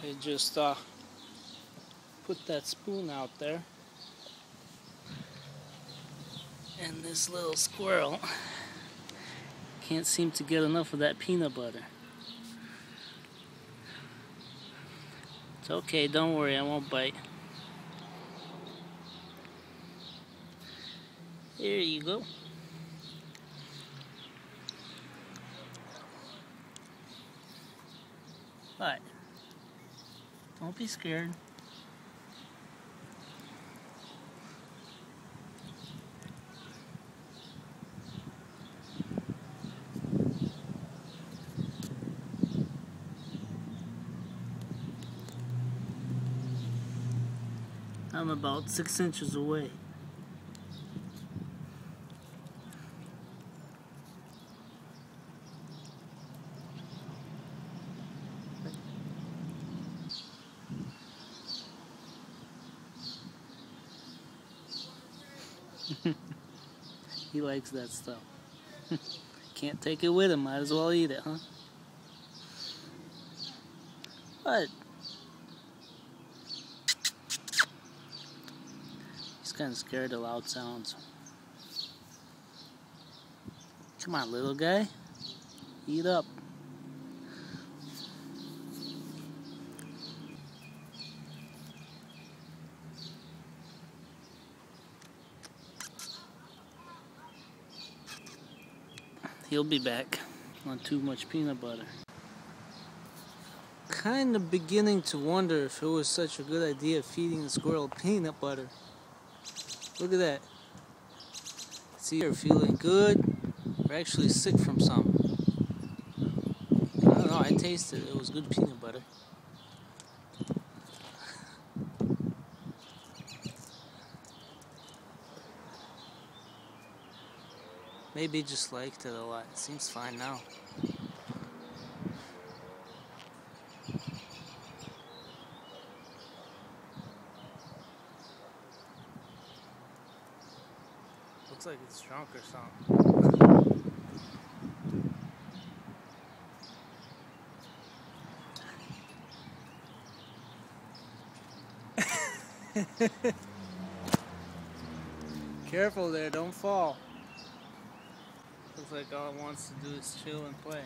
I just put that spoon out there, and this little squirrel can't seem to get enough of that peanut butter. It's okay, don't worry, I won't bite. There you go. What? Don't be scared. I'm about 6 inches away. He likes that stuff. Can't take it with him, might as well eat it, huh? What? He's kind of scared of loud sounds. Come on, little guy. Eat up. He'll be back on too much peanut butter. Kind of beginning to wonder if it was such a good idea feeding the squirrel peanut butter. Look at that. See, you're feeling good. We're actually sick from some. I don't know, I tasted it. It was good peanut butter. Maybe just liked it a lot. It seems fine now. Looks like it's drunk or something. Careful there, don't fall. Looks like all it wants to do is chill and play.